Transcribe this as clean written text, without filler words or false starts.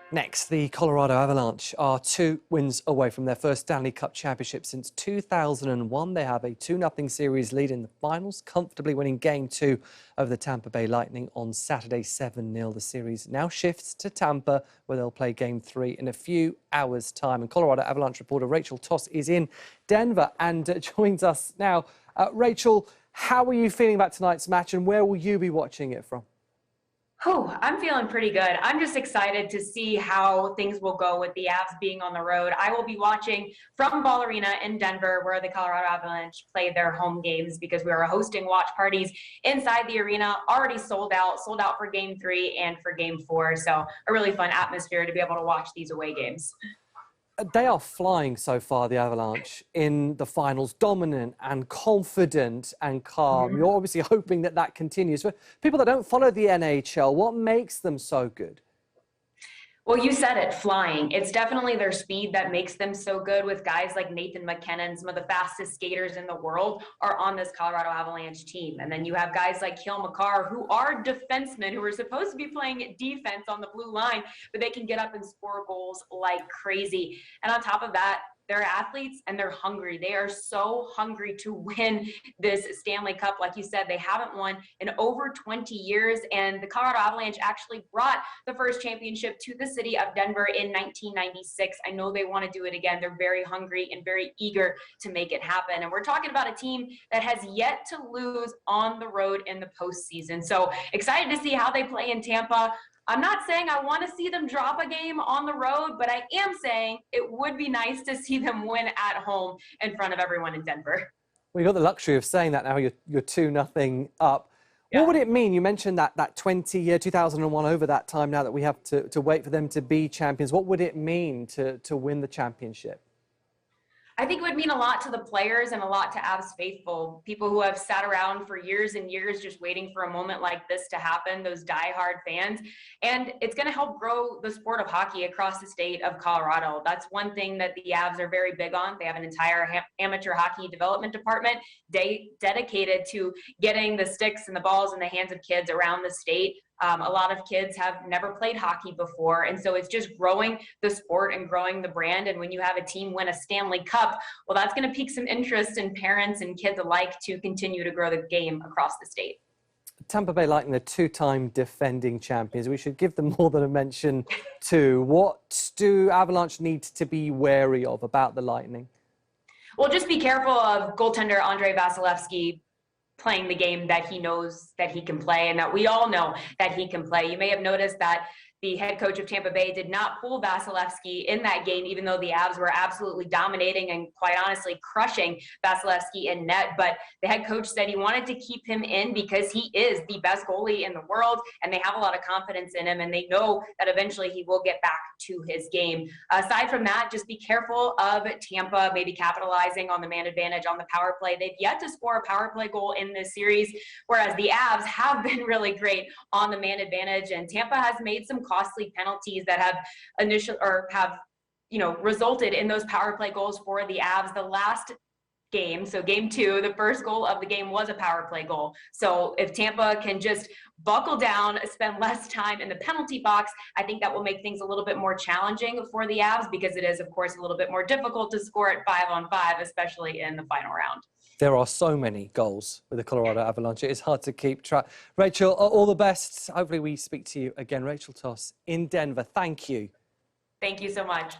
Next, the Colorado Avalanche are 2 wins away from their first Stanley Cup championship since 2001. They have a 2-0 series lead in the finals, comfortably winning Game 2 over the Tampa Bay Lightning on Saturday 7-0. The series now shifts to Tampa, where they'll play Game 3 in a few hours' time. And Colorado Avalanche reporter Rachel Toss is in Denver and joins us now. Rachel, how are you feeling about tonight's match and where will you be watching it from? Oh, I'm feeling pretty good. I'm just excited to see how things will go with the Avs being on the road. I will be watching from Ball Arena in Denver, where the Colorado Avalanche play their home games, because we are hosting watch parties inside the arena, already sold out for Game 3 and for Game 4. So a really fun atmosphere to be able to watch these away games. They are flying so far, the Avalanche, in the finals, dominant and confident and calm. You're obviously hoping that that continues. For people that don't follow the NHL, what makes them so good? Well, you said it, flying. It's definitely their speed that makes them so good, with guys like Nathan McKinnon. Some of the fastest skaters in the world are on this Colorado Avalanche team. And then you have guys like Cale Makar, who are defensemen, who are supposed to be playing defense on the blue line, but they can get up and score goals like crazy. And on top of that, they're athletes and they're hungry. They are so hungry to win this Stanley Cup. Like you said, they haven't won in over 20 years. And the Colorado Avalanche actually brought the first championship to the city of Denver in 1996. I know they want to do it again. They're very hungry and very eager to make it happen. And we're talking about a team that has yet to lose on the road in the postseason. So excited to see how they play in Tampa. I'm not saying I want to see them drop a game on the road, but I am saying it would be nice to see them win at home in front of everyone in Denver. Well, you've got the luxury of saying that now. You're 2-0 up. Yeah. What would it mean? You mentioned that 20-year, 2001, over that time now that we have to wait for them to be champions. What would it mean to win the championship? I think it would mean a lot to the players and a lot to Avs faithful, people who have sat around for years and years just waiting for a moment like this to happen, those diehard fans. And it's going to help grow the sport of hockey across the state of Colorado. That's one thing that the Avs are very big on. They have an entire amateur hockey development department dedicated to getting the sticks and the balls in the hands of kids around the state. A lot of kids have never played hockey before, and so it's just growing the sport and growing the brand. And when you have a team win a Stanley Cup, well, that's going to pique some interest in parents and kids alike to continue to grow the game across the state. Tampa Bay Lightning, the 2-time defending champions. We should give them more than a mention too. What do Avalanche need to be wary of about the Lightning? Well, just be careful of goaltender Andrei Vasilevskiy playing the game that he knows that he can play and that we all know that he can play. You may have noticed that the head coach of Tampa Bay did not pull Vasilevskiy in that game, even though the Avs were absolutely dominating and quite honestly crushing Vasilevskiy in net. But the head coach said he wanted to keep him in because he is the best goalie in the world, and they have a lot of confidence in him, and they know that eventually he will get back to his game. Aside from that, just be careful of Tampa maybe capitalizing on the man advantage on the power play. They've yet to score a power play goal in this series, whereas the Avs have been really great on the man advantage, and Tampa has made some costly penalties that have resulted in those power play goals for the Avs. The last game, so Game 2, the first goal of the game was a power play goal. So if Tampa can just buckle down, spend less time in the penalty box, I think that will make things a little bit more challenging for the Avs, because it is, of course, a little bit more difficult to score at 5-on-5, especially in the final round. There are so many goals with the Colorado Avalanche. It is hard to keep track. Rachel, all the best. Hopefully we speak to you again. Rachel Toss in Denver. Thank you. Thank you so much.